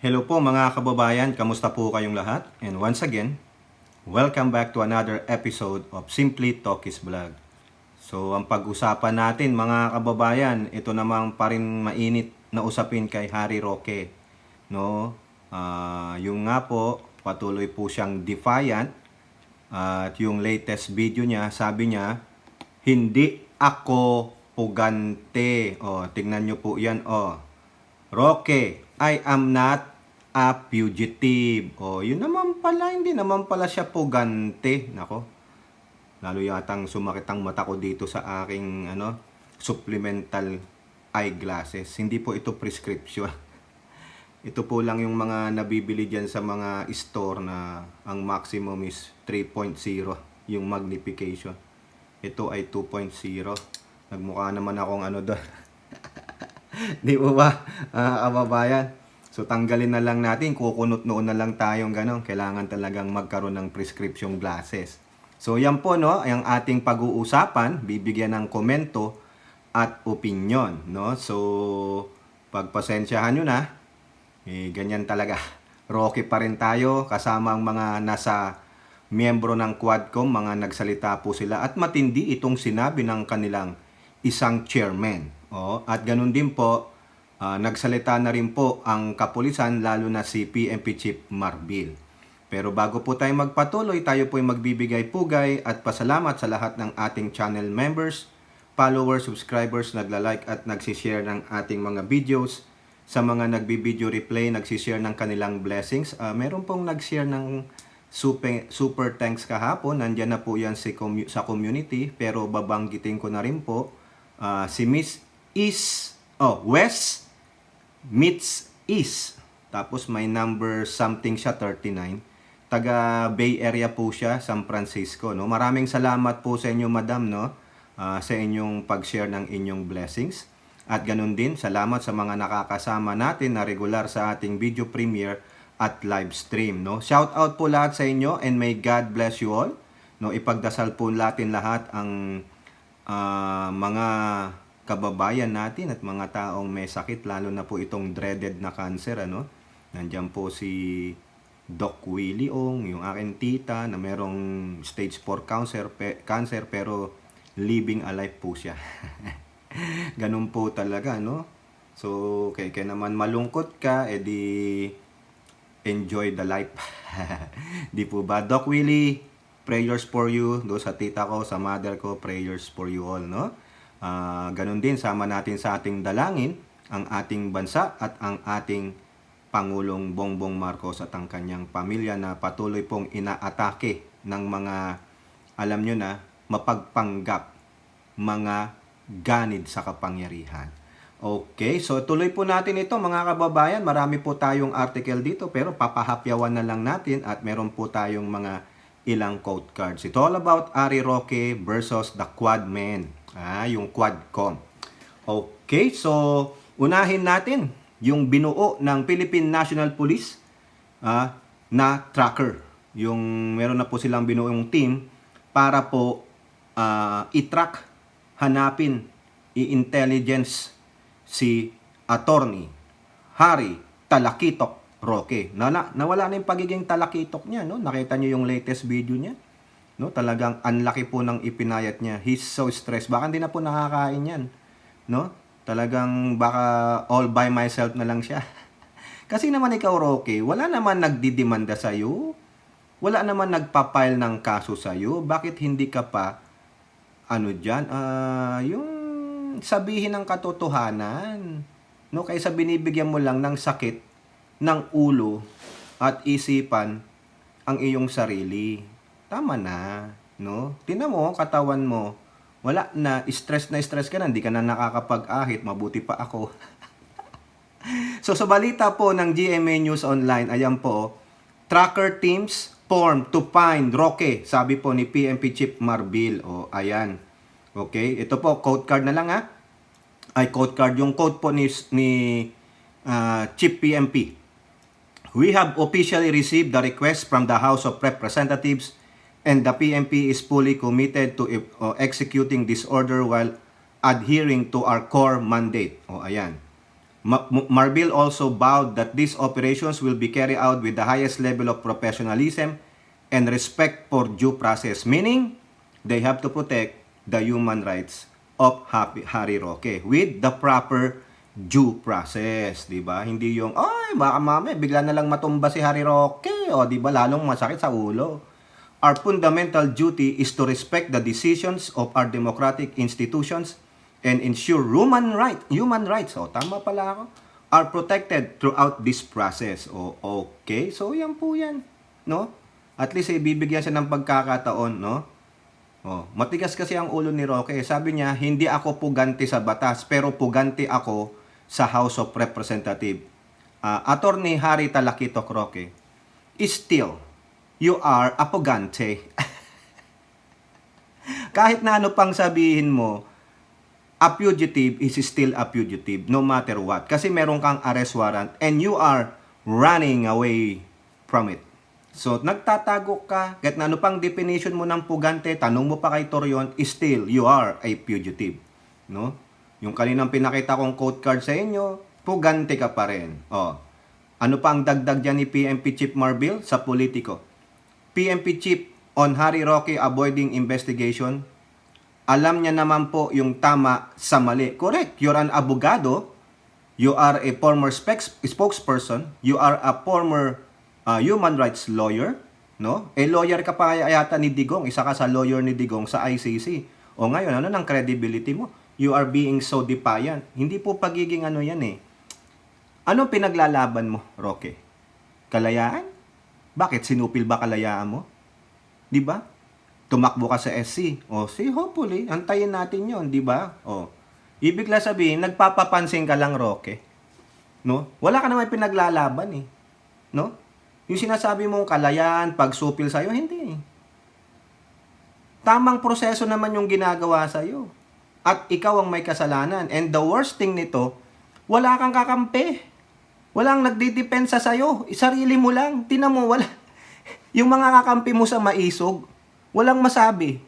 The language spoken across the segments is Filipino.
Hello po mga kababayan, kamusta po kayong lahat? And once again, welcome back to another episode of Simply Talkies Vlog. So ang pag-usapan natin mga kababayan, ito namang pa rin mainit na usapin kay Harry Roque. No? Yung nga po, patuloy po siyang defiant. At yung latest video niya, sabi niya, hindi ako pugante. Tingnan nyo po yan. Roque, I am not a fugitive. Yun naman pala, hindi naman pala siya pugante. Nako, lalo yatang sumakit ang mata ko dito sa aking supplemental eyeglasses. Hindi po ito prescription. Ito po lang yung mga nabibili dyan sa mga store na ang maximum is 3.0 yung magnification. Ito ay 2.0. Nagmukha naman akong doon. Di po ba, kababayan? So tanggalin na lang natin, kukunot noon na lang tayong gano'n. Kailangan talagang magkaroon ng prescription glasses. So yan po no, ang ating pag-uusapan, bibigyan ng komento at opinion, no? So pagpasensyahan nyo na, ganyan talaga. Rocky pa rin tayo, kasama ang mga nasa miyembro ng Quadcom, mga nagsalita po sila at matindi itong sinabi ng kanilang isang chairman. At ganun din po, nagsalita na rin po ang kapulisan, lalo na si PNP Chief Marbil. Pero bago po tayo magpatuloy, tayo po ay magbibigay pugay at pasalamat sa lahat ng ating channel members, followers, subscribers, nagla-like at nagsishare ng ating mga videos. Sa mga nagbi-video replay, nagsishare ng kanilang blessings. Meron pong nag-share ng super thanks kahapon. Nandyan na po yan sa community. Pero babanggitin ko na rin po, si Miss West meets East. Tapos may number something siya, 39. Taga Bay Area po siya, San Francisco. No? Maraming salamat po sa inyo, madam, no? Sa inyong pag-share ng inyong blessings. At ganun din, salamat sa mga nakakasama natin na regular sa ating video premiere at live stream. No? Shout out po lahat sa inyo and may God bless you all. No? Ipagdasal po natin lahat ang mga kababayan natin at mga taong may sakit, lalo na po itong dreaded na cancer. Nandiyan po si Doc Willie Ong, yung aking tita na merong stage 4 cancer pero living alive po siya. Ganun po talaga, no? So, kaya naman malungkot ka, edi enjoy the life. Di po ba? Doc Willie, prayers for you. Do sa tita ko, sa mother ko, prayers for you all, no? Ganun din, sama natin sa ating dalangin ang ating bansa at ang ating Pangulong Bongbong Marcos at ang kanyang pamilya na patuloy pong inaatake ng mga, alam nyo na, mapagpanggap, mga ganid sa kapangyarihan. Okay, so tuloy po natin ito mga kababayan. Marami po tayong article dito pero papahapyawan na lang natin at meron po tayong mga ilang quote cards. It's all about Harry Roque versus the Quad Men. Yung Quadcom. Okay, so unahin natin yung binuo ng Philippine National Police na tracker. Yung meron na po silang binuong team para po i-track, hanapin, i-intelligence si Attorney Harry Talakitok Roque. Nawala na yung pagiging talakitok niya, no? Nakita niyo yung latest video niya, no? Talagang unlucky po ng ipinayat niya. He's so stressed. Baka hindi na po nakakain yan, no? Talagang baka all by myself na lang siya. Kasi naman ikaw, Roque, wala naman nagdidemanda sa'yo. Wala naman nagpapile ng kaso sa'yo. Bakit hindi ka pa yung sabihin ng katotohanan, no? Kaysa binibigyan mo lang ng sakit ng ulo at isipan ang iyong sarili. Tama na, no? Tingnan mo katawan mo, wala na, stress ka na, hindi ka na nakakapag-ahit, mabuti pa ako. So sa balita po ng GMA News Online, ayan po, tracker teams formed to find Roque, sabi po ni PNP Chief Marbil. Ayan. Okay, ito po, quote card na lang quote card, yung quote po ni Chief PNP. We have officially received the request from the House of Representatives and the PNP is fully committed to executing this order while adhering to our core mandate. Ayan. Marbil also vowed that these operations will be carried out with the highest level of professionalism and respect for due process, meaning they have to protect the human rights of Harry Roque with the proper due process, di ba? Hindi yung, ay, baka mami, bigla na lang matumba si Harry Roque, o di ba, lalong masakit sa ulo. Our fundamental duty is to respect the decisions of our democratic institutions and ensure human rights, o tama pala ako, are protected throughout this process. O okay, so yan po yan, no? At least bibigyan siya ng pagkakataon, no? Oh, matigas kasi ang ulo ni Roque. Sabi niya, hindi ako pugante sa batas, pero pugante ako sa House of Representatives. Attorney Harry Talakitok Roque, still, you are a pugante. Kahit na ano pang sabihin mo, a fugitive is still a fugitive no matter what. Kasi meron kang arrest warrant and you are running away from it. So, nagtatago ka, kahit na ano pang definition mo ng pugante, tanong mo pa kay Torion, still, you are a fugitive. No? Yung kaninang pinakita kong quote card sa inyo, pugante ka pa rin. Oh. Ano pa ang dagdag dyan ni PNP Chief Marbil sa politiko? PNP Chief on Harry Roque avoiding investigation. Alam niya naman po yung tama sa mali. Correct. You're an abogado. You are a former spokesperson. You are a former human rights lawyer, no? Lawyer ka pa yata ni Digong, isa ka sa lawyer ni Digong sa ICC. O ngayon, ano ng credibility mo? You are being so defiant. Hindi po pagiging ano yan eh. Ano pinaglalaban mo, Roque? Kalayaan? Bakit sinupil ba kalayaan mo? 'Di ba? Tumakbo ka sa SC. O, hopefully, antayin natin 'yon, 'di ba? O. Ibig lang sabihin, nagpapapansin ka lang, Roque. No? Wala ka naman pinaglalaban eh. No? Yung sinasabi mong kalayaan, pagsupil sa'yo, hindi. Tamang proseso naman yung ginagawa sa'yo. At ikaw ang may kasalanan. And the worst thing nito, wala kang kakampi. Walang nagdidepensa sa'yo. Sarili mo lang. Tinan mo, wala. Yung mga kakampi mo sa maisog, walang masabi.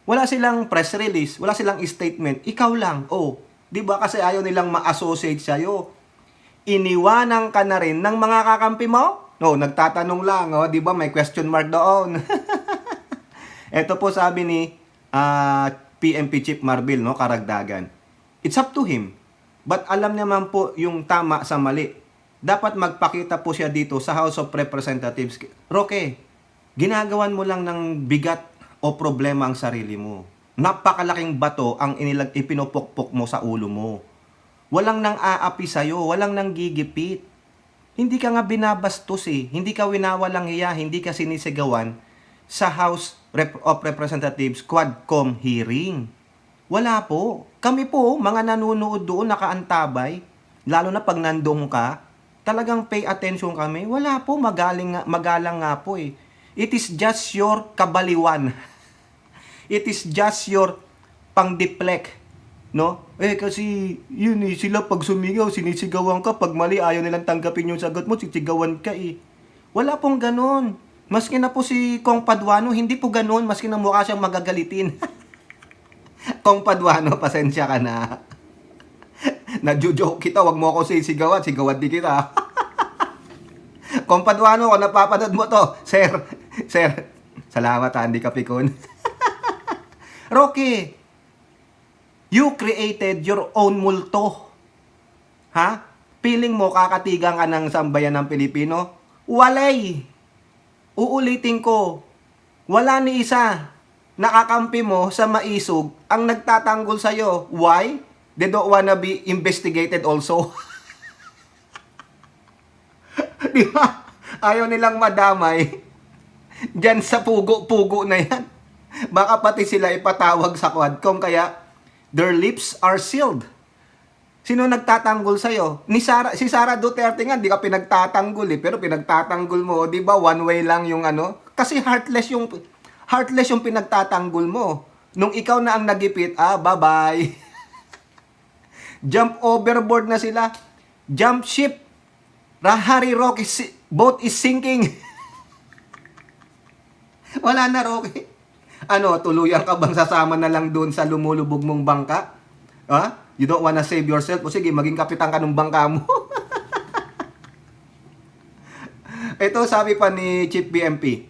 Wala silang press release, wala silang statement. Ikaw lang. Oh, di ba kasi ayaw nilang ma-associate sa'yo. Iniwanan ka na rin ng mga kakampi mo? No, nagtatanong lang, oh, 'di ba? May question mark doon. Ito po sabi ni PNP Chief Marbil, no, karagdagan. It's up to him. But alam naman po yung tama sa mali. Dapat magpakita po siya dito sa House of Representatives. Roque, ginagawan mo lang ng bigat o problema ang sarili mo. Napakalaking bato ang ipinupukpok mo sa ulo mo. Walang nang aapi sa'yo, walang nang gigipit. Hindi ka nga binabastos eh. Hindi ka winawalang hiya, hindi ka sinisigawan sa House of Representatives Quadcom hearing. Wala po. Kami po, mga nanonood doon, nakaantabay, lalo na pag nandun ka, talagang pay attention kami. Wala po, magalang nga po eh. It is just your kabaliwan. It is just your pang-deflect. No? Kasi yun eh, sila pag sumigaw, sinisigawan ka, pag mali ayaw nilang tanggapin yung sagot mo, sisigawan ka eh. Wala pong ganon. Maski na po si Kong Paduano, hindi po ganon, maski na mukha siyang magagalitin. Kong Paduano, pasensya ka na. Nadjo-joke kita, wag mo ako sisigawan, sigawan di kita. Kong Paduano, kung napapanood mo to, sir, salamat ha, hindi ka pikon. Roque, you created your own multo. Ha? Feeling mo kakatigan ka ng sambayan ng Pilipino? Walay. Uulitin ko. Wala ni isa. Nakakampi mo sa maisog ang nagtatanggol sa'yo. Why? They don't wanna be investigated also. Di ba? Ayaw nilang madamay. Diyan sa pugo-pugo na yan. Baka pati sila ipatawag sa Quadcom kaya their lips are sealed. Sino nagtatanggol sa'yo? Si Sara Duterte nga, di ka pinagtatanggol eh. Pero pinagtatanggol mo, di ba? One way lang yung ano. Kasi heartless yung pinagtatanggol mo. Nung ikaw na ang nagipit, bye-bye. Jump overboard na sila. Jump ship. Harry Roque, boat is sinking. Wala na, Roque. Ano, tuluyan ka bang sasama na lang doon sa lumulubog mong bangka? Ha? You don't wanna save yourself? O sige, maging kapitan ka ng bangka mo. Ito sabi pa ni Chief BMP,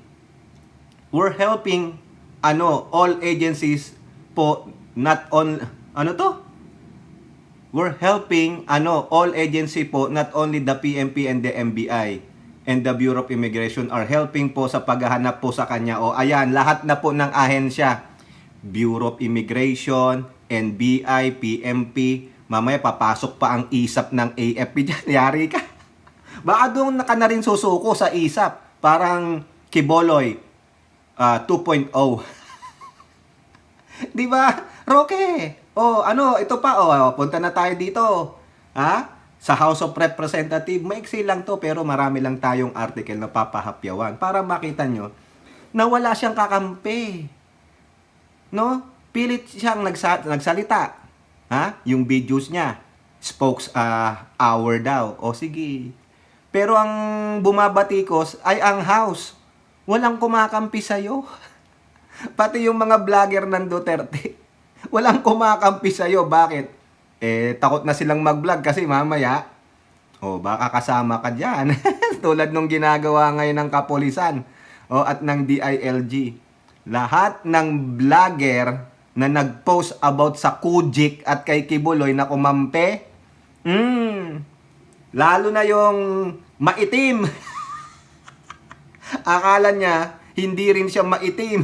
we're helping all agencies po, not on ano to? We're helping all agency po, not only the PNP and the NBI and the Bureau of Immigration are helping po sa paghahanap po sa kanya. O ayan, lahat na po ng ahensya, Bureau of Immigration, NBI, PMP, mamaya papasok pa ang ISAP ng AFP dyan. Yari ka. Baka doon na ka na rin susuko sa ISAP. Parang Kiboloy 2.0. Di ba? Roque. Ito pa. Punta na tayo dito. Ha? Sa House of Representatives, maiksi lang to pero marami lang tayong article na papahapyawan para makita nyo na wala siyang kakampi. No? Pilit siyang nagsalita. Ha? Yung videos niya, spokes hour daw. O sige. Pero ang bumabatikos ay ang House. Walang kumakampi sa'yo. Pati yung mga vlogger ng Duterte, walang kumakampi sa'yo. Bakit? Takot na silang mag-vlog kasi mamaya, baka kasama ka dyan. Tulad nung ginagawa ngayon ng kapulisan at ng DILG. Lahat ng vlogger na nag-post about sa Kujik at kay Kibuloy na kumampi, lalo na yung maitim. Akala niya, hindi rin siya maitim.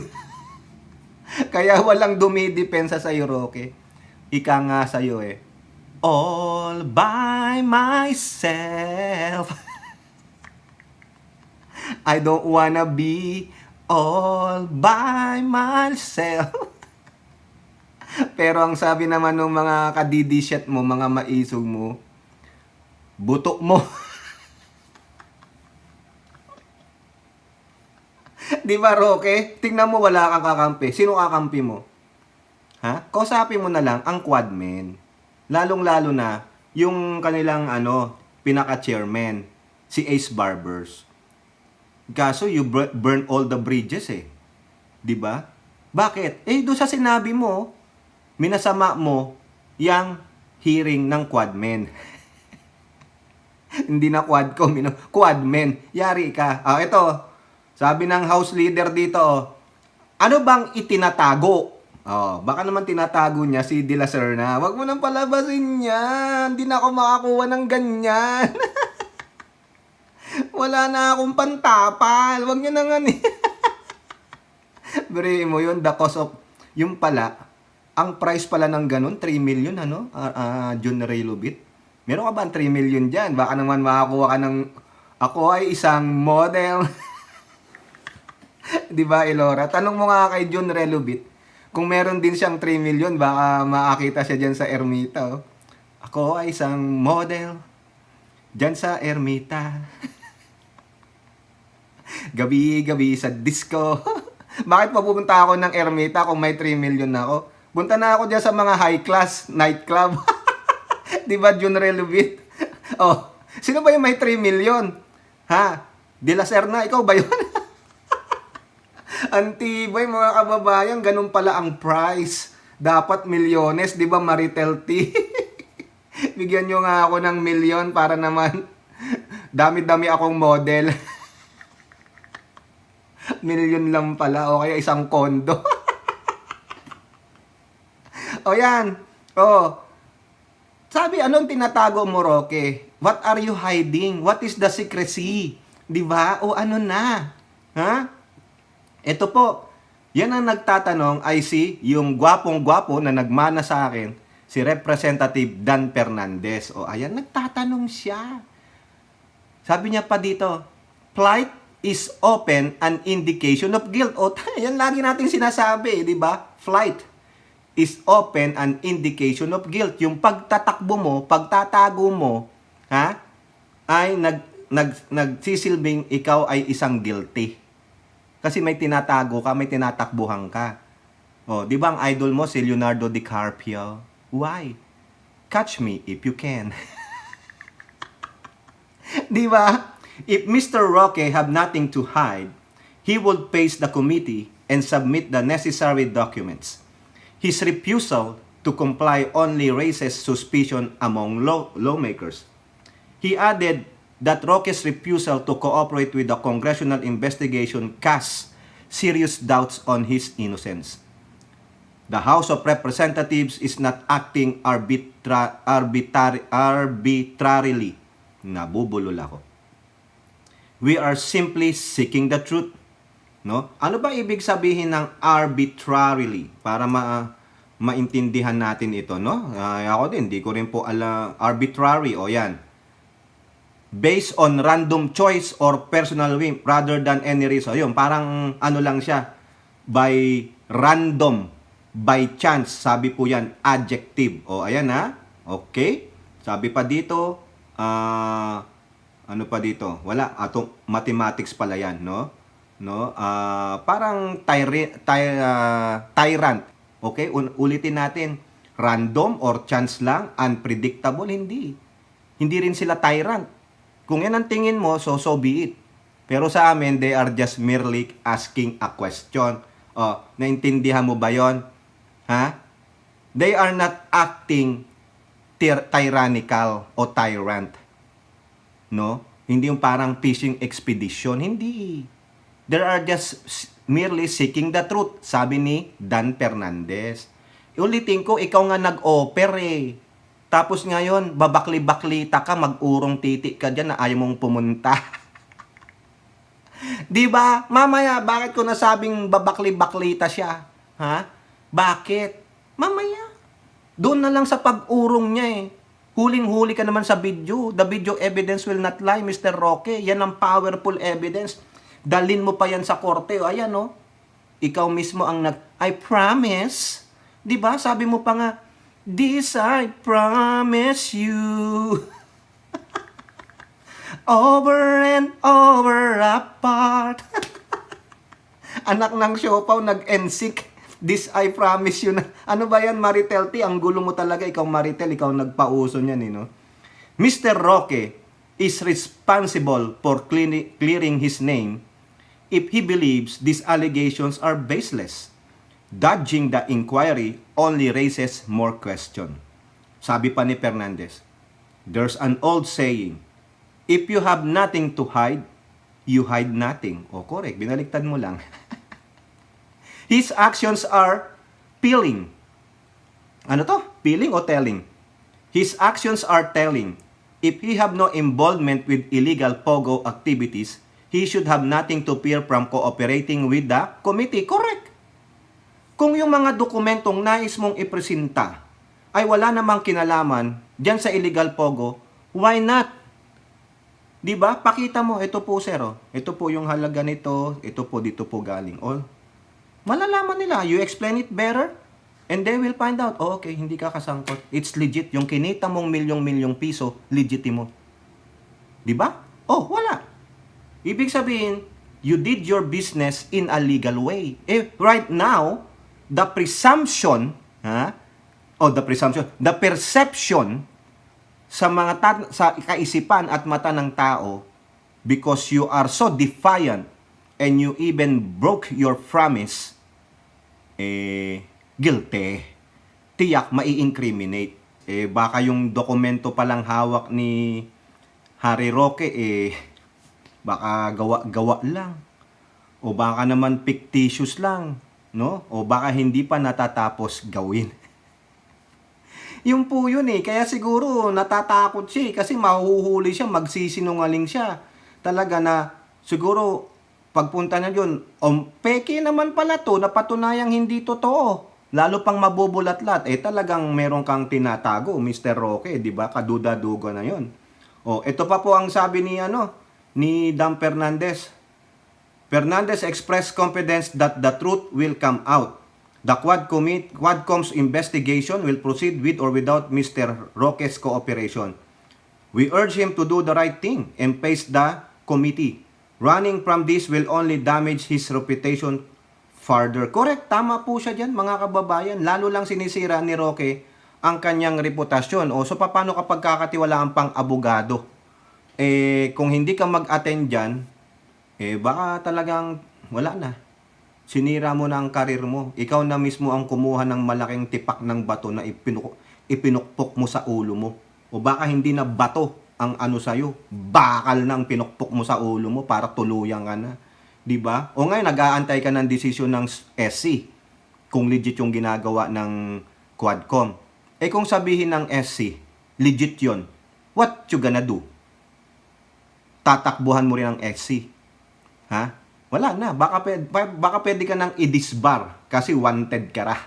Kaya walang dumidepensa sa iyo, Roque. Ika nga sa iyo all by myself. I don't wanna be all by myself. Pero ang sabi naman ng mga kadidishet mo, mga maisog mo, butok mo. Di ba, Roque? Tingnan mo, wala kang kakampi. Sino kakampi mo? Ha? Kausapin mo na lang ang quadmen. Lalong-lalo na yung kanilang pinaka-chairman, si Ace Barbers. Kaso you burn all the bridges Di ba? Bakit? Doon sa sinabi mo, minasama mo yang hearing ng quadmen. Hindi na quadcom, quadmen. Yari ka. Ito. Sabi ng house leader dito, ano bang itinatago? Baka naman tinatago niya si De La Serna. Wag mo nang palabasin yan. Hindi na ako makakuha ng ganyan. Wala na akong pantapal. Wag niyo na nga Beri mo yun, the cost of, yung pala, ang price pala ng ganun, 3 million, John Ray Lubit. Meron ka ba 3 million dyan? Baka naman makakuha ka ng, ako ay isang model. Di ba, Elora? Tanong mo nga kay John Relubit, kung meron din siyang 3 million, baka makakita siya dyan sa Ermita. Ako ay isang model dyan sa Ermita. Gabi-gabi sa disco. Bakit pa pupunta ako ng Ermita kung may 3 million na ako? Punta na ako dyan sa mga high class nightclub. Di ba, John Relubit? Sino ba yung may 3 million? Ha? De La Serna, ikaw ba yun? Antibay mga kababayan, ganun pala ang price. Dapat milyones, di ba, Maritel T? Bigyan nyo nga ako ng milyon para naman dami-dami akong model. Milyon lang pala, o kaya isang kondo. Yan. Sabi, anong tinatago mo, Roque? What are you hiding? What is the secrecy? Di ba? Ano na? Ha? Ito po, yan ang nagtatanong ay yung gwapong-gwapo na nagmana sa akin, si Representative Dan Fernandez. Ayan, nagtatanong siya. Sabi niya pa dito, flight is open an indication of guilt. Yan lagi natin sinasabi, di ba? Flight is open an indication of guilt. Yung pagtatakbo mo, pagtatago mo, ay nagsisilbing ikaw ay isang guilty. Kasi may tinatago ka, may tinatakbuhan ka. Di ba ang idol mo si Leonardo DiCaprio? Why? Catch me if you can. Di ba? If Mr. Roque have nothing to hide, he would face the committee and submit the necessary documents. His refusal to comply only raises suspicion among lawmakers. He added that Roque's refusal to cooperate with the congressional investigation casts serious doubts on his innocence. The House of Representatives is not acting arbitrarily. Nabubulol ako. We are simply seeking the truth. No? Ano ba ibig sabihin ng arbitrarily? Para maintindihan natin ito, no? Ako din, di ko rin po alam. Arbitrary, o yan. Based on random choice or personal whim rather than any reason. Yun, parang ano lang siya. By random, by chance, sabi po yan, adjective. O, ayan ha. Okay. Sabi pa dito, ano pa dito? Wala, mathematics pala yan, no? No? Parang tyrant. Okay, ulitin natin. Random or chance lang, unpredictable, hindi. Hindi rin sila tyrant. Kung yan ang tingin mo, so be it. Pero sa amin, they are just merely asking a question. Naintindihan mo ba yon? Ha? They are not acting tyrannical o tyrant. No? Hindi yung parang fishing expedition. Hindi. They are just merely seeking the truth. Sabi ni Dan Fernandez. Ulitin ko, ikaw nga nag-offer eh. Tapos ngayon, babakli-baklita ka, mag-urong titik ka dyan na ayaw mong pumunta. Diba? Mamaya, bakit ko nasabing babakli-baklita siya? Ha? Bakit? Mamaya. Doon na lang sa pag-urong niya eh. Huling-huli ka naman sa video. The video evidence will not lie, Mr. Roque. Yan ang powerful evidence. Dalin mo pa yan sa korte. O, ayan o. Ikaw mismo ang I promise. Diba? Sabi mo pa nga, this I promise you. Over and over apart. Anak ng Siopaw, nag-NSYNC. This I promise you na. Ano ba yan, Maritel T? Ang gulo mo talaga. Ikaw, Maritel, ikaw nagpauso niyan, no? Mr. Roque is responsible for clearing his name if he believes these allegations are baseless. Dodging the inquiry only raises more question. Sabi pa ni Fernandez, there's an old saying, if you have nothing to hide, you hide nothing. O, correct. Binaliktad mo lang. His actions are peeling. Ano to? Peeling o telling? His actions are telling. If he have no involvement with illegal pogo activities, he should have nothing to fear from cooperating with the committee. Correct. Kung yung mga dokumentong nais mong ipresenta ay wala namang kinalaman dyan sa illegal pogo, why not? Diba? Pakita mo, ito po sir, ito po yung halaga nito, ito po dito po galing. Malalaman nila, you explain it better, and they will find out, okay, hindi ka kasangkot. It's legit. Yung kinita mong milyong-milyong piso, legitimo. Diba? Wala. Ibig sabihin, you did your business in a legal way. Right now, the perception sa sa kaisipan at mata ng tao, because you are so defiant and you even broke your promise, guilty. Tiyak, mai-incriminate. Baka yung dokumento palang hawak ni Harry Roque, baka gawa-gawa lang. O baka naman fictitious lang. No? O baka hindi pa natatapos gawin. Yung po yun Kaya siguro natatakot siya kasi mahuhuli siya, magsisinungaling siya. Talaga na siguro pagpunta niya yun, peke naman pala to, napatunayang hindi totoo. Lalo pang mabubulat-lat. Talagang meron kang tinatago, Mr. Roque, di ba? Kaduda-duga na yun. Ito pa po ang sabi ni Dan Fernandez. Fernandez expressed confidence that the truth will come out. The Quadcom's investigation will proceed with or without Mr. Roque's cooperation. We urge him to do the right thing and face the committee. Running from this will only damage his reputation further. Correct, tama po siya dyan, mga kababayan. Lalo lang sinisira ni Roque ang kanyang reputasyon. So paano kapag kakatiwalaan pang abogado? Kung hindi ka mag-attend dyan, baka talagang wala na. Sinira mo na ang karir mo. Ikaw na mismo ang kumuha ng malaking tipak ng bato na ipinukpok mo sa ulo mo. O baka hindi na bato ang ano sa'yo. Bakal na ang pinukpok mo sa ulo mo para tuluyan ka na. Diba? O ngayon, nag-aantay ka ng desisyon ng SC kung legit yung ginagawa ng Quadcom. Eh kung sabihin ng SC, legit yon, what you gonna do? Tatakbuhan mo rin ang SC. Ha? Wala na. Baka pwede ka nang i-disbar kasi wanted ka ra.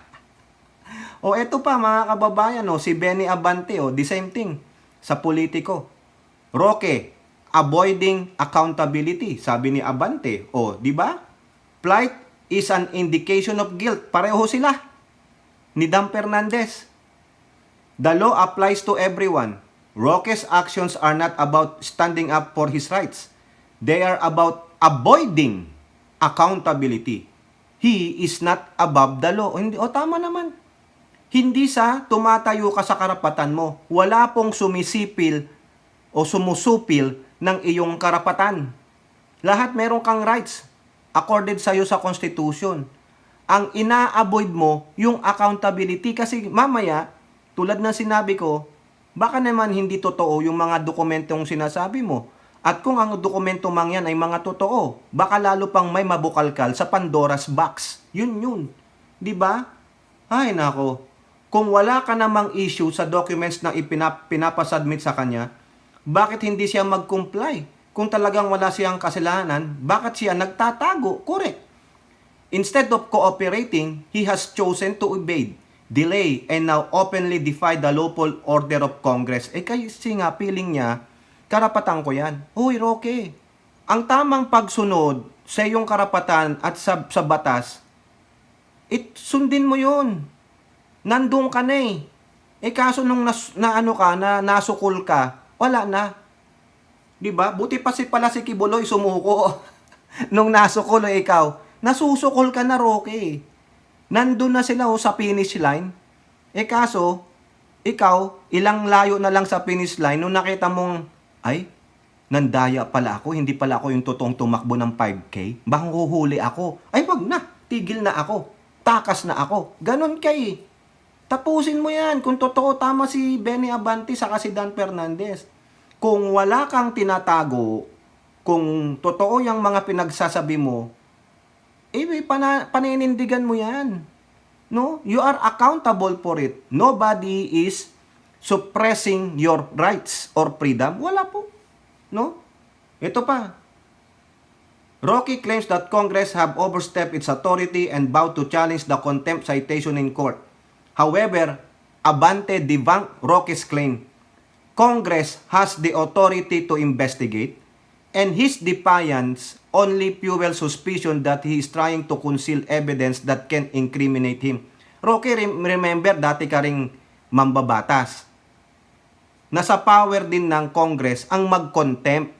O eto pa mga kababayan, si Benny Abante, the same thing sa politiko. Roque, avoiding accountability, sabi ni Abante. Di ba? Plight is an indication of guilt. Pareho sila ni Dan Fernandez. The law applies to everyone. Roque's actions are not about standing up for his rights. They are about avoiding accountability. He is not above the law. Tama naman. Hindi sa tumatayo ka sa karapatan mo. Wala pong sumisipil o sumusupil ng iyong karapatan. Lahat meron kang rights accorded sa iyo sa Constitution. Ang ina-avoid mo yung accountability kasi mamaya, tulad ng sinabi ko, baka naman hindi totoo yung mga dokumentong sinasabi mo. At kung ang dokumento mang yan ay mga totoo, baka lalo pang may mabukalkal sa Pandora's box. Yun. Di ba? Ay nako. Kung wala ka namang issue sa documents na pinapasubmit sa kanya, bakit hindi siya mag-comply? Kung talagang wala siyang kasalanan, bakit siya nagtatago? Correct. Instead of cooperating, he has chosen to evade, delay, and now openly defy the lawful order of Congress. Kasi nga, feeling niya, karapatan ko yan. Uy, Roque, ang tamang pagsunod sa iyong karapatan at sa batas, sundin mo yun. Nandun ka na eh. Kaso nung nasukol ka, wala na. Diba? Buti pa pala si Kibuloy sumuko. Nung nasukol ikaw, nasusukol ka na, Roque. Nandun na sila sa finish line. Kaso, ikaw, ilang layo na lang sa finish line, nung nakita mong, ay, nandaya pala ako, hindi pala ako yung totoong tumakbo ng 5K. Baka huhuli ako. Ay, wag na. Tigil na ako. Takas na ako. Ganon kay. Tapusin mo yan. Kung totoo, tama si Benny Abante saka si Dan Fernandez. Kung wala kang tinatago, kung totoo yung mga pinagsasabi mo, paninindigan mo yan. No? You are accountable for it. Nobody is suppressing your rights or freedom. Wala po. No? Ito pa. Roque claims that Congress have overstepped its authority and vowed to challenge the contempt citation in court. However, Abante debunked Roque's claim. Congress has the authority to investigate, and his defiance only fuels suspicion that he is trying to conceal evidence that can incriminate him. Roque, remember, dati ka ring mambabatas. Nasa power din ng Congress ang mag-contempt.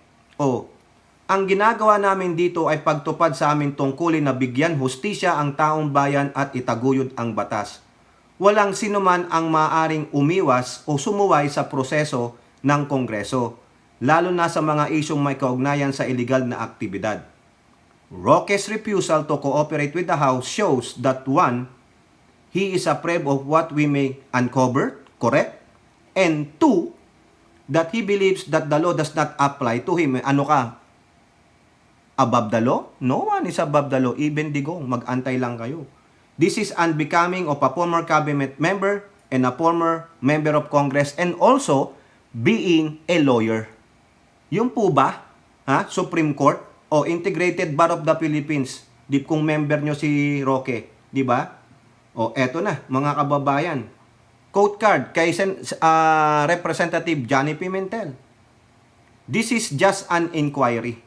Ang ginagawa namin dito ay pagtupad sa aming tungkulin na bigyan hustisya ang taong bayan at itaguyod ang batas. Walang sinuman ang maaring umiwas o sumuway sa proseso ng Kongreso, lalo na sa mga isyong may kaugnayan sa iligal na aktibidad. Roque's refusal to cooperate with the House shows that 1, he is afraid of what we may uncover, correct? And 2, that he believes that the law does not apply to him. Ano ka? Above the law? No one is above the law. Even Digong, mag-antay lang kayo. This is unbecoming of a former cabinet member and a former member of Congress and also being a lawyer. Yung po ba, Supreme Court o Integrated Bar of the Philippines, kung member nyo si Roque, di ba? Eto na, mga kababayan. Quote card kay Representative Johnny Pimentel. This is just an inquiry.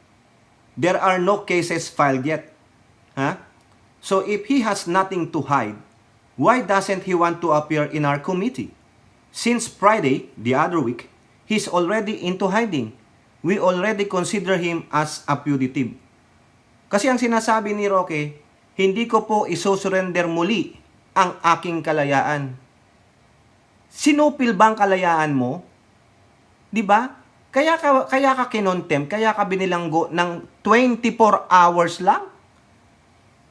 There are no cases filed yet. So if he has nothing to hide, why doesn't he want to appear in our committee? Since Friday, the other week, he's already into hiding. We already consider him as a fugitive. Kasi ang sinasabi ni Roque, hindi ko po isosurrender muli ang aking kalayaan. Sinupil bang kalayaan mo? 'Di ba? Kaya ka kinontempt, kaya ka binilanggo ng 24 hours lang.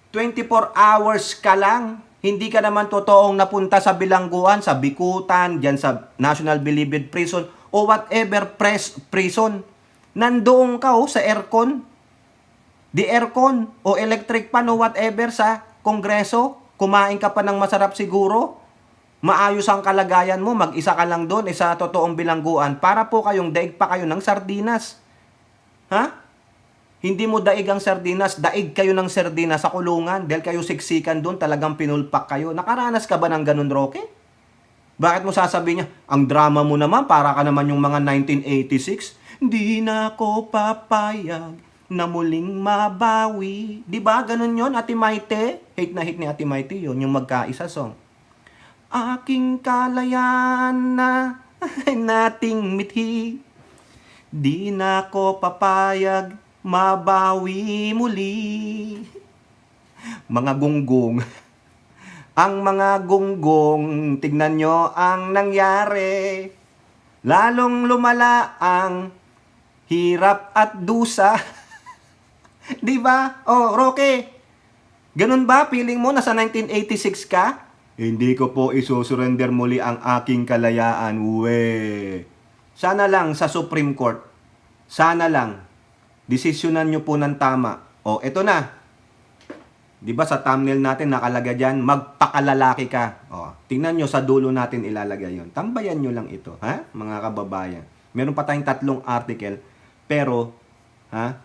24 hours ka lang. Hindi ka naman totoong napunta sa bilangguan, sa Bikutan, dyan sa National Bilibid Prison, o whatever prison. Nandoon ka sa aircon. The aircon, o electric fan, o whatever sa Kongreso. Kumain ka pa ng masarap siguro. Maayos ang kalagayan mo, mag-isa ka lang doon, sa totoong bilangguan. Para po kayong daig pa kayo ng sardinas. Ha? Hindi mo daig ang sardinas, daig kayo ng sardinas sa kulungan dahil kayo siksikan doon, talagang pinulpak kayo. Nakaranas ka ba ng ganun, Roque? Bakit mo sasabihin niya, ang drama mo naman, para ka naman yung mga 1986, di na ako papayag na muling mabawi. Di ba? Ganun yon, Ate Maite? Hate na hate ni Ate Maite yun, yung magkaisa song. Aking kalayaan na nating mithi, di na ako papayag mabawi muli. Mga gunggong. Ang mga gunggong, tignan nyo ang nangyari. Lalong lumala ang hirap at dusa. Di ba? Oh, Roque. Ganun ba? Feeling mo nasa 1986 ka? Hindi ko po isusurrender muli ang aking kalayaan. Uwe. Sana lang sa Supreme Court. Sana lang. Desisyonan nyo po ng tama. O, eto na. Di ba sa thumbnail natin nakalagay dyan, magpakalalaki ka. O, tingnan nyo sa dulo natin ilalagay yon. Tambayan nyo lang ito, ha? Mga kababayan. Meron pa tayong 3 article, pero, ha?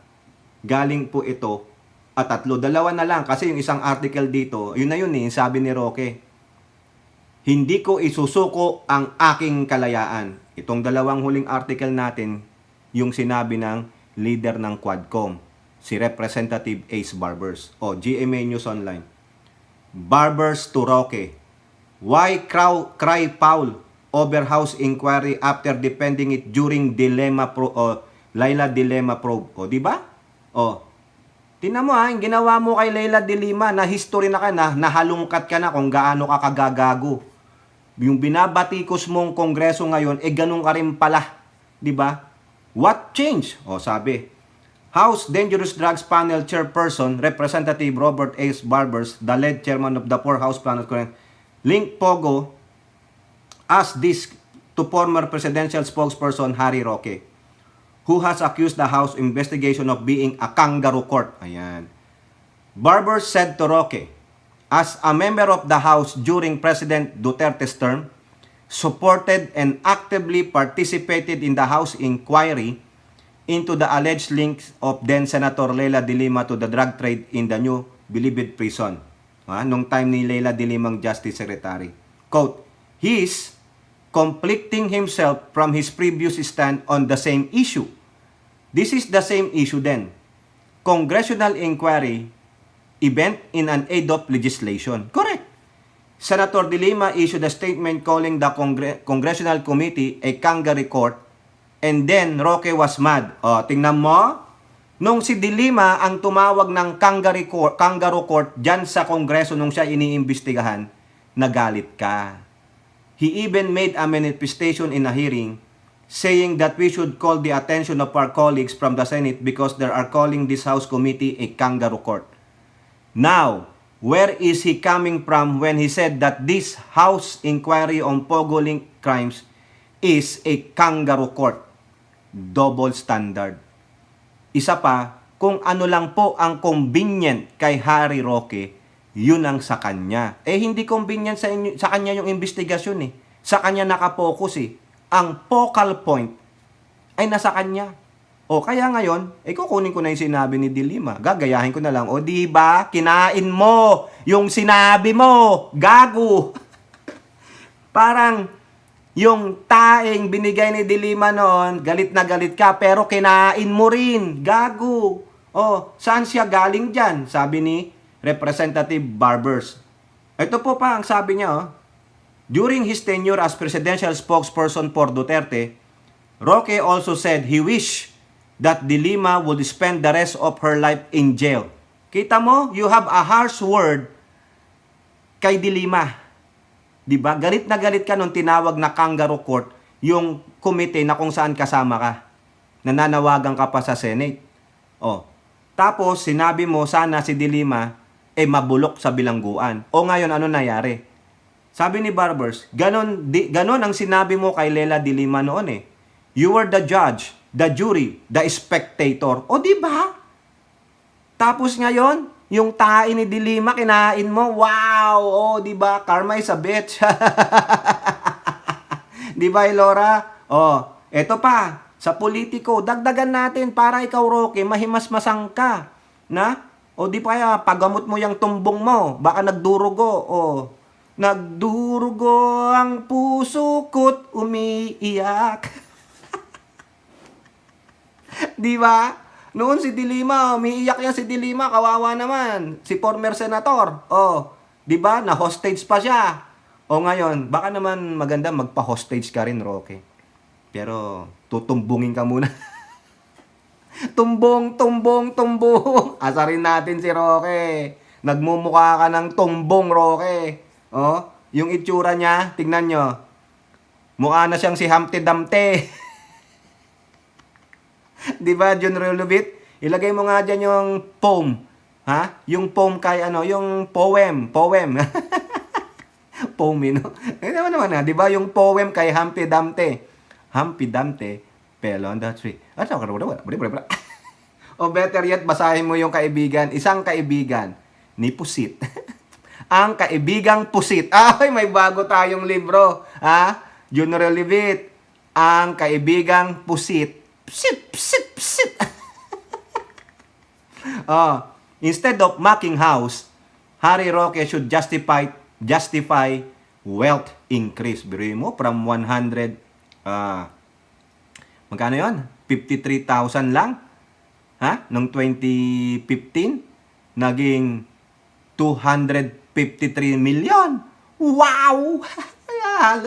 Galing po ito, at 3. 2 na lang, kasi yung isang article dito, yun na yun sabi ni Roque. Hindi ko isusuko ang aking kalayaan. Itong 2 huling article natin, yung sinabi ng leader ng Quadcom, si Representative Ace Barbers. O, GMA News Online. Barbers to Roque. Why cry foul over House inquiry after defending it during Laila Dilemma probe? O, di ba? O, tingnan mo yung ginawa mo kay Laila Dilemma, na history na ka na, nahalungkat ka na kung gaano ka kagagago. Yung binabatikos mong kongreso ngayon, ganun ka rin pala. Di ba? What changed? O, sabi, House Dangerous Drugs Panel Chairperson, Representative Robert Ace Barbers, the lead chairman of the 4 House Panel, Link Pogo, asked this to former presidential spokesperson Harry Roque, who has accused the House investigation of being a kangaroo court. Ayan. Barbers said to Roque, as a member of the House during President Duterte's term, supported and actively participated in the House inquiry into the alleged links of then Senator Leila De Lima to the drug trade in the new Bilibid prison. Nung time ni Leila De Limang Justice Secretary. Quote, he is conflicting himself from his previous stand on the same issue. This is the same issue then. Congressional inquiry event in an aid-off legislation. Correct. Senator De Lima issued a statement calling the Congressional Committee a kangaroo court, and then Roque was mad. O, tingnan mo, nung si De Lima ang tumawag ng kangaroo court dyan sa Kongreso nung siya iniimbestigahan, nagalit ka. He even made a manifestation in a hearing saying that we should call the attention of our colleagues from the Senate because they are calling this House committee a kangaroo court. Now, where is he coming from when he said that this House inquiry on Pogo Link crimes is a kangaroo court? Double standard. Isa pa, kung ano lang po ang convenient kay Harry Roque, yun ang sa kanya. Hindi convenient sa kanya yung investigasyon Sa kanya nakapokus Ang focal point ay nasa kanya. O kaya ngayon, kukunin ko na yung sinabi ni De Lima. Gagayahin ko na lang. O di ba, kinain mo yung sinabi mo. Gago. Parang yung taeng binigay ni De Lima noon, galit na galit ka, pero kinain mo rin. Gago. O, saan siya galing dyan? Sabi ni Representative Barbers. Ito po pa ang sabi niya. During his tenure as presidential spokesperson for Duterte, Roque also said he wished that De Lima would spend the rest of her life in jail. Kita mo, you have a harsh word kay De Lima. Diba? Galit na galit ka nung tinawag na kangaroo court yung komite na kung saan kasama ka. Nananawagan ka pa sa Senate. Tapos sinabi mo sana si De Lima mabulok sa bilangguan. O ngayon, ano nangyari? Sabi ni Barbers, ganon ang sinabi mo kay Lela de Lima noon eh. You were the judge, the jury, the spectator. O di ba? Tapos ngayon, yung tae ni de Lima, kinain mo. Wow! O di ba? Karma is a bitch. Di ba, Elora? O, eto pa, sa politiko, dagdagan natin para ikaw, Roque, mahimasmasang ka. Na? O di pa kaya, pagamot mo yung tumbong mo, baka nagdurugo. O, nagdurugo ang puso ko't umiiyak. Di ba? Noon si de Lima, umiiyak yan si de Lima, kawawa naman. Si former senator. O, di ba? Na-hostage pa siya. O ngayon, baka naman maganda magpa-hostage ka rin, Roque. Pero, tutumbungin ka muna. Tumbong. Asarin natin si Roque. Nagmumukha ka ng tumbong, Roque. Oh, yung itsura niya, tignan nyo. Mukha na siyang si Humpty Dumpty. Di ba, John Relubit? Ilagay mo nga dyan yung poem. Ha? Yung poem kay ano, yung poem. Poem, no? Naman na, di ba? Yung poem kay Humpty Dumpty. Humpty Dumpty fell on the tree. O better yet, basahin mo yung kaibigan. Isang kaibigan ni Pusit. Ang kaibigang Pusit. Ay, may bago tayong libro. Ha? John Relubit. Ang kaibigang Pusit. Psit. Instead of mocking house, Harry Roque should justify wealth increase. Biruin mo, from 100, magkano yun? 53,000 lang. Ha? Noong 2015, naging 253 million. Wow!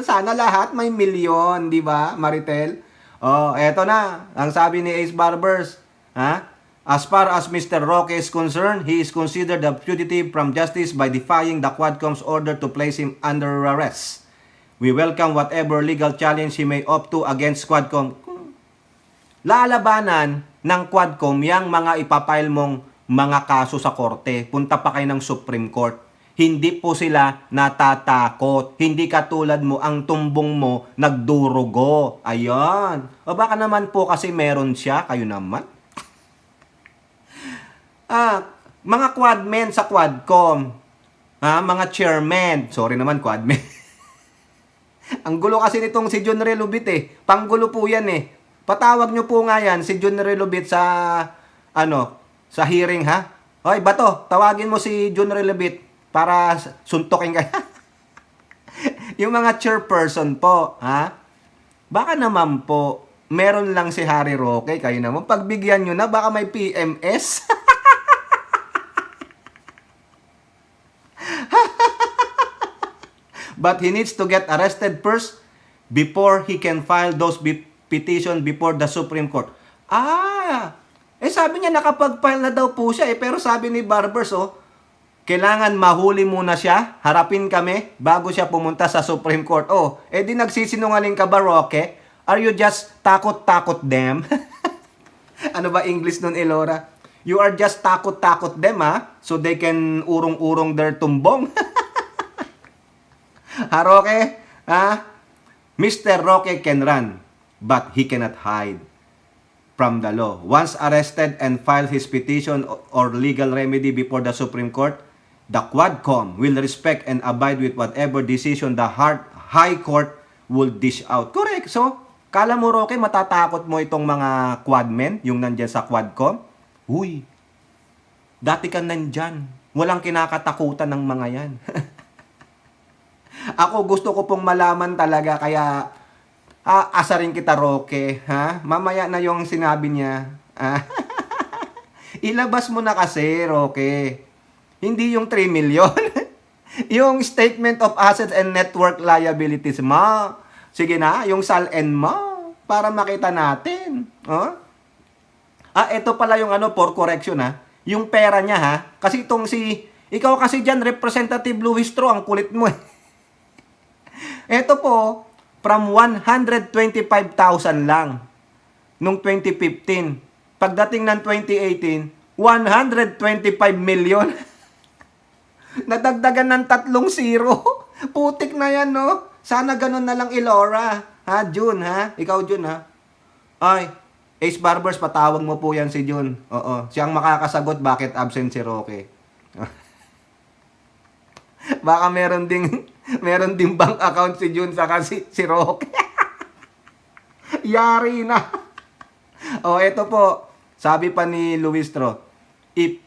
Sana lahat may milyon, di ba, Maritel? Oh, eto na. Ang sabi ni Ace Barbers, ha? As far as Mr. Roque is concerned, he is considered a fugitive from justice by defying the Quadcom's order to place him under arrest. We welcome whatever legal challenge he may opt to against Quadcom. Lalabanan ng Quadcom yang mga ipapile mong mga kaso sa korte. Punta pa kayo ng Supreme Court. Hindi po sila natatakot. Hindi katulad mo, ang tumbong mo nagdurugo. Ayan. O baka naman po kasi meron siya, kayo naman. Mga quadmen sa Quadcom. Mga chairman. Sorry naman, quadmen. Ang gulo kasi nitong si John Relubit eh. Panggulo po yan eh. Patawag nyo po nga yan, si John Relubit sa, sa hearing ha. Hoy, Bato, tawagin mo si John Relubit para suntokin ka. Yung mga chairperson po, ha? Baka naman po, meron lang si Harry Roque, kayo naman, pagbigyan nyo na, baka may PMS. But he needs to get arrested first before he can file those petition before the Supreme Court. Sabi niya nakapag-file na daw po siya pero sabi ni Barbers, kailangan mahuli muna siya, harapin kami, bago siya pumunta sa Supreme Court. Di nagsisinungaling ka ba, Roque? Are you just takot-takot them? Ano ba English nun, Elora? You are just takot-takot them, ha? So they can urong-urong their tumbong. Ha, Roque? Ha? Mr. Roque can run, but he cannot hide from the law. Once arrested and filed his petition or legal remedy before the Supreme Court, the Quadcom will respect and abide with whatever decision the High Court will dish out. Correct. So, kala mo, Roque, matatakot mo itong mga quadmen, yung nandyan sa Quadcom? Uy, dati ka nandyan. Walang kinakatakutan ng mga yan. Ako gusto ko pong malaman talaga, kaya asarin kita, Roque. Ha? Mamaya na yung sinabi niya. Ilabas mo na kasi, Roque. Hindi yung 3 million. Yung statement of assets and network liabilities mo. Sige na, yung SALN mo. Para makita natin. Ito pala yung for correction ha. Yung pera niya ha. Kasi itong ikaw kasi dyan, Representative Luis Tro, ang kulit mo eh. Ito po, from 125,000 lang nung 2015. Pagdating ng 2018, 125 million. Nadagdagan ng 3-0. Putik na yan, no? Sana ganun na lang Ilora. Ha, June, ha? Ikaw, June, ha? Ay, Ace Barbers, patawag mo po yan si June. Oo. Siyang makakasagot bakit absent si Roque. Baka meron ding bank account si June saka si Roque. Yari na. O, eto po. Sabi pa ni Luistro, if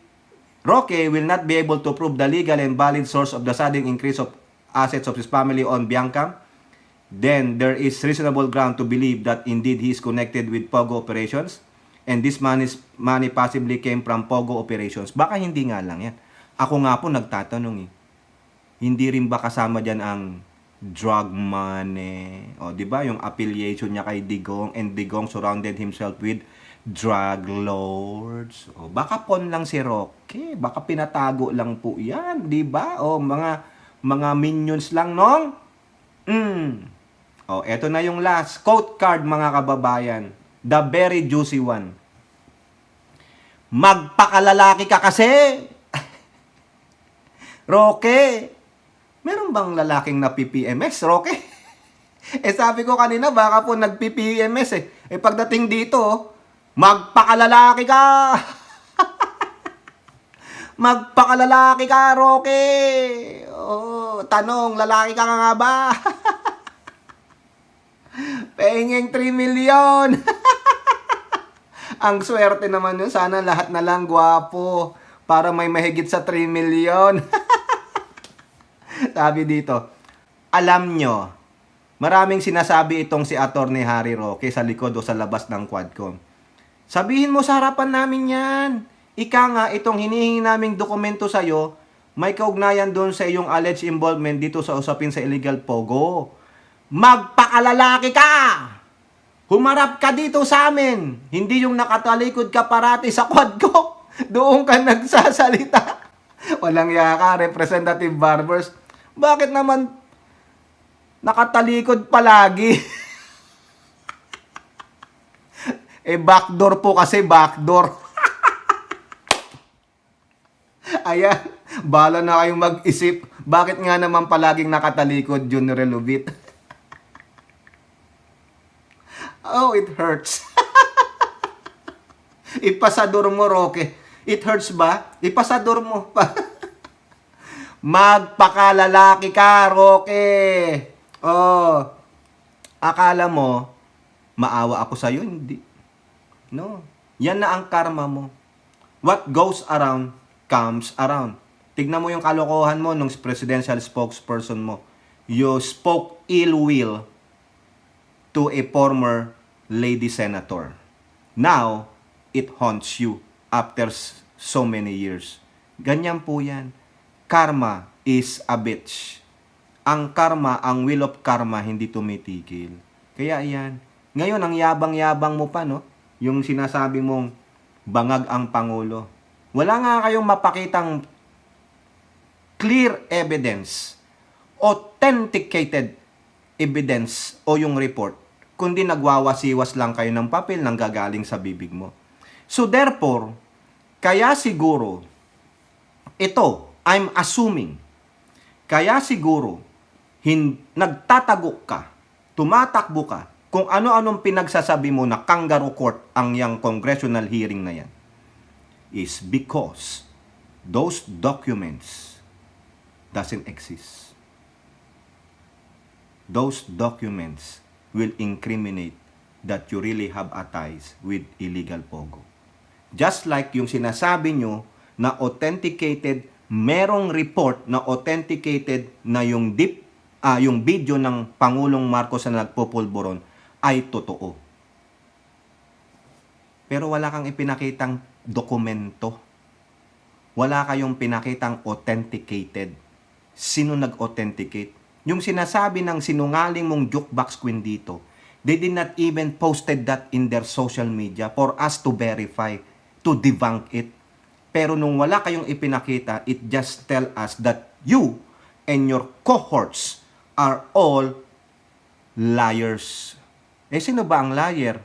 Roque will not be able to prove the legal and valid source of the sudden increase of assets of his family on Bianca, then there is reasonable ground to believe that indeed he is connected with Pogo operations and this money possibly came from Pogo operations. Baka hindi nga lang yan. Ako nga po nagtatanong Hindi rin ba kasama dyan ang drug money? O, di ba yung affiliation niya kay Digong and Digong surrounded himself with drug lords. O, baka pon lang si Roque. Baka pinatago lang po yan, di ba? O, mga minions lang nung. O, eto na yung last. Quote card, mga kababayan. The very juicy one. Magpakalalaki ka kasi. Roque, meron bang lalaking na PPMS, Roque? Sabi ko kanina, baka po nag-PPMS pagdating dito, magpakalalaki ka! Magpakalalaki ka, Roque! Oh, tanong, lalaki ka nga ba? Pengeng 3 million! Ang swerte naman yun, sana lahat na lang gwapo para may mahigit sa 3 million. Sabi dito, alam nyo, maraming sinasabi itong si Attorney Harry Roque sa likod o sa labas ng Quadcom. Sabihin mo sa harapan namin yan. Ika nga, itong hinihingi naming dokumento sa'yo, may kaugnayan doon sa iyong alleged involvement dito sa usapin sa illegal Pogo. Magpakalalaki ka! Humarap ka dito sa amin. Hindi yung nakatalikod ka parati sa Quadcom. Doon ka nagsasalita. Walang yaka, Representative Barbers. Bakit naman nakatalikod palagi? Backdoor po kasi, backdoor. Ayan, bala na kayong mag-isip. Bakit nga naman palaging nakatalikod, Junior Lubit? Oh, it hurts. Ipasador mo, Roque. It hurts ba? Ipasador mo pa. Magpakalalaki ka, Roque. Oh, akala mo, maawa ako sa'yo? Hindi. No. Yan na ang karma mo. What goes around, comes around. Tignan mo yung kalokohan mo nung presidential spokesperson mo. You spoke ill will to a former lady senator. Now, it haunts you after so many years. Ganyan po yan. Karma is a bitch. Ang karma, ang will of karma, hindi tumitigil. Kaya yan. Ngayon, ang yabang-yabang mo pa, no? Yung sinasabi mong bangag ang Pangulo. Wala nga kayong mapakitang clear evidence, authenticated evidence o yung report, kundi nagwawasiwas lang kayo ng papel nang gagaling sa bibig mo. So therefore, kaya siguro, ito, I'm assuming, kaya siguro, nagtatago ka, tumatakbo ka, kung ano-anong pinagsasabi mo na kangaroo court ang yang congressional hearing na yan, is because those documents doesn't exist. Those documents will incriminate that you really have a ties with illegal Pogo. Just like yung sinasabi nyo na authenticated, merong report na authenticated na yung yung video ng Pangulong Marcos na nagpupulburon ay totoo. Pero wala kang ipinakitang dokumento. Wala kayong pinakitang authenticated. Sino nag-authenticate? Yung sinasabi ng sinungaling mong jukebox queen dito, they did not even posted that in their social media for us to verify, to debunk it. Pero nung wala kayong ipinakita, it just tell us that you and your cohorts are all liars. Sino ba ang liar?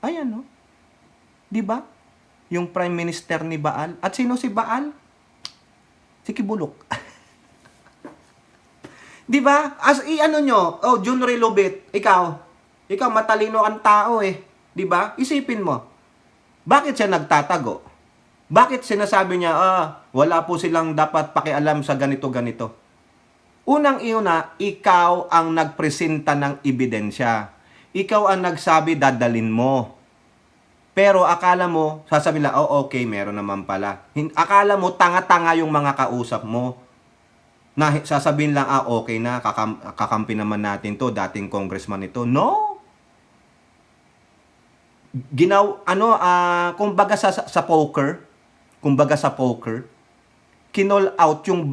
Ayan, no? Di ba? Yung Prime Minister ni Baal. At sino si Baal? Si Kibulok. Di ba? Ano nyo, Jun Rilobit, ikaw matalino kang tao eh. Di ba? Isipin mo, bakit siya nagtatago? Bakit sinasabi niya, wala po silang dapat pakialam sa ganito-ganito? Unang-una, ikaw ang nagpresenta ng ebidensya. Ikaw ang nagsabi, dadalin mo. Pero akala mo, sasabihin lang, okay, meron naman pala. Akala mo, tanga-tanga yung mga kausap mo. Na sasabihin lang, okay na, kakampi naman natin to, dating congressman ito. No! Kumbaga sa poker, kinol out yung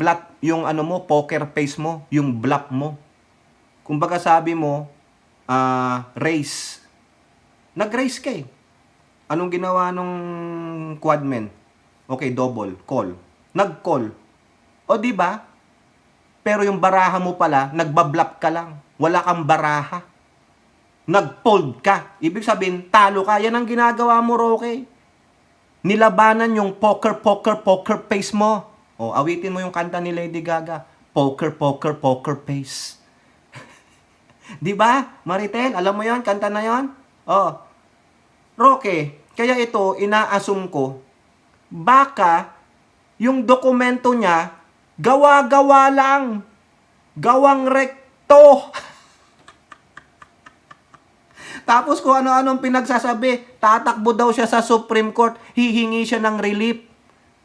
poker face mo, yung bluff mo. Kumbaga sabi mo, race. Nag-race ka eh. Anong ginawa nung quadmen? Okay, double, call. Nag-call. O di ba? Pero yung baraha mo pala, nagbablap ka lang. Wala kang baraha. Nag-fold ka. Ibig sabihin, talo ka. Yan ang ginagawa mo, Roque. Nilabanan yung poker face mo. O, awitin mo yung kanta ni Lady Gaga. Poker face. Di ba, Maritel? Alam mo yon, kanta na yon? Roque, kaya ito, ina-assume ko, baka yung dokumento niya, gawa-gawa lang. Gawang rekto. Tapos kung ano-anong pinagsasabi, tatakbo daw siya sa Supreme Court, hihingi siya ng relief,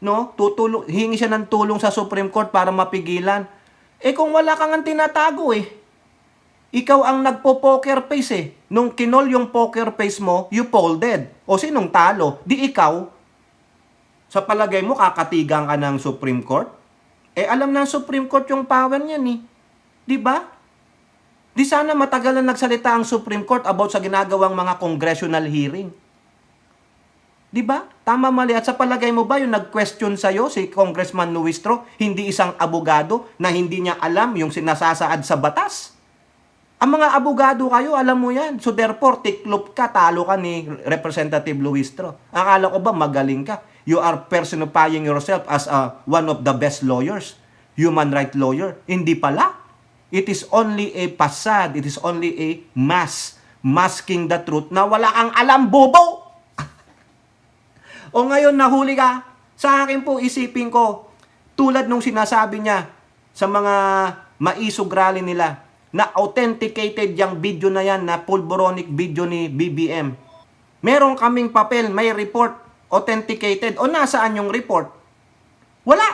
no? Hihingi siya ng tulong sa Supreme Court para mapigilan. Kung wala kang tinatago ikaw ang nagpo-poker face Nung kinol yung poker face mo, you folded. O sinong talo? Di ikaw. Sa palagay mo, kakatigang ka ng Supreme Court? Alam ng Supreme Court yung power niyan Di ba? Di sana matagal na nagsalita ang Supreme Court about sa ginagawang mga congressional hearing. Di ba? Tama, mali. At sa palagay mo ba yung nag-question sa'yo, si Congressman Nuistro, hindi isang abogado na hindi niya alam yung sinasasaad sa batas? Ang mga abogado kayo, alam mo yan. So therefore, tiklop ka, talo ka ni Representative Luistro. Akala ko ba magaling ka? You are personifying yourself as one of the best lawyers, human rights lawyer. Hindi pala. It is only a facade. It is only a masking the truth na wala kang alam, bobo! O ngayon, nahuli ka. Sa akin po, isipin ko, tulad nung sinasabi niya sa mga maisog rally nila, na authenticated yung video na yan, na pulboronic video ni BBM. Meron kaming papel, may report, authenticated. O nasaan yung report? Wala.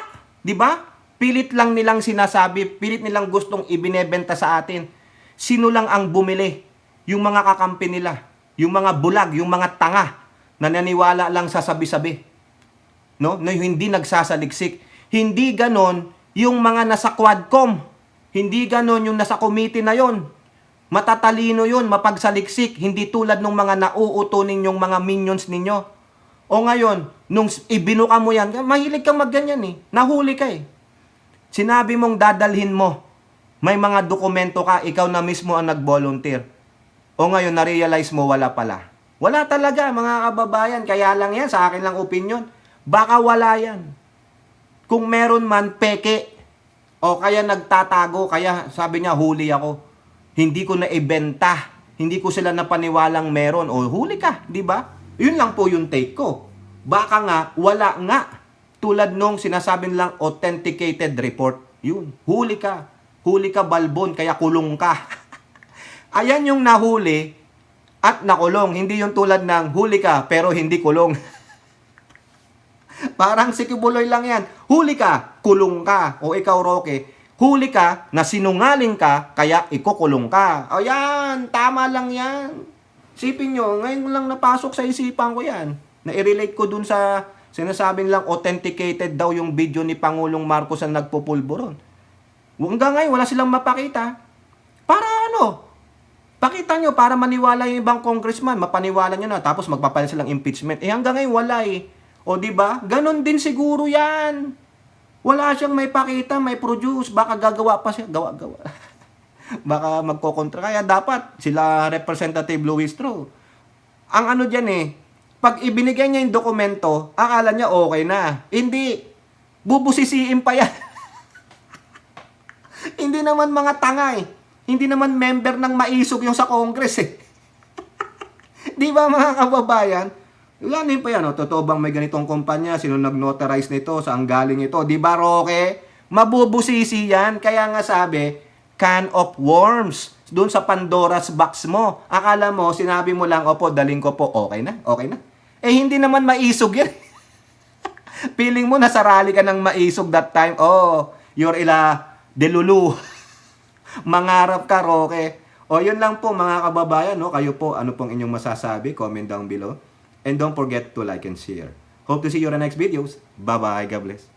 Di ba? Pilit lang nilang sinasabi, pilit nilang gustong ibinebenta sa atin. Sino lang ang bumili? Yung mga kakampi nila. Yung mga bulag, yung mga tanga, na naniwala lang sa sabi-sabi. No? Na hindi nagsasaliksik. Hindi ganon yung mga nasa Quadcom. Hindi ganon yung nasa committee na yon. Matatalino yon, mapagsaliksik, hindi tulad ng mga nauuto ninyong mga minions ninyo. O ngayon, nung ibinuka mo yan, mahilig kang magganyan nahuli ka Sinabi mong dadalhin mo, may mga dokumento ka, ikaw na mismo ang nag-volunteer. O ngayon, na-realize mo, wala pala. Wala talaga, mga kababayan, kaya lang yan, sa akin lang opinion. Baka wala yan. Kung meron man, peke. O kaya nagtatago, kaya sabi niya, huli ako. Hindi ko na ibenta. Hindi ko sila napaniwalang meron. O huli ka, di ba? Yun lang po yung take ko. Baka nga, wala nga. Tulad nung sinasabi nilang authenticated report. Yun, huli ka. Huli ka, balbon, kaya kulong ka. Ayan yung nahuli at nakulong. Hindi yung tulad ng huli ka, pero hindi kulong. Parang si Kibuloy lang yan. Huli ka, kulong ka. O ikaw, Roque, huli ka, na sinungaling ka, kaya ikukulong ka. O yan, tama lang yan. Sipin nyo, ngayon lang napasok sa isipan ko yan. Na-relate ko dun sa sinasabing lang authenticated daw yung video ni Pangulong Marcos na nagpupulburon. Hanggang ngayon, wala silang mapakita. Para ano? Pakita nyo, para maniwala yung ibang congressman. Mapaniwala nyo na, tapos magpapalit silang impeachment. Hanggang ngayon, wala O di ba? Ganon din siguro 'yan. Wala siyang may pakita, may produce, baka gagawa pa siya, gawa-gawa. Baka magkokontra kaya dapat sila Representative Luistro. Ang ano diyan pag ibinigay niya yung dokumento, akala niya okay na. Hindi. Bubusisiin pa yan. Hindi naman mga tanga eh. Hindi naman member ng maisog yung sa Congress eh. Di ba mga kababayan? Wala pa yan. Oh. Totoo bang may ganitong kumpanya? Sino nag-notarize nito? Saan galing ito? Di ba, Roque? Mabubusisi yan. Kaya nga sabi, can of worms. Doon sa Pandora's box mo. Akala mo, sinabi mo lang, opo, daling ko po. Okay na, okay na. Eh, hindi naman maisog yan. Feeling mo, nasa rally ka ng maisog that time. Oh, you're delulu. Mangarap ka, Roque. O, yun lang po mga kababayan. No? Kayo po, ano pong inyong masasabi? Comment down below. And don't forget to like and share. Hope to see you on the next videos. Bye-bye. God bless.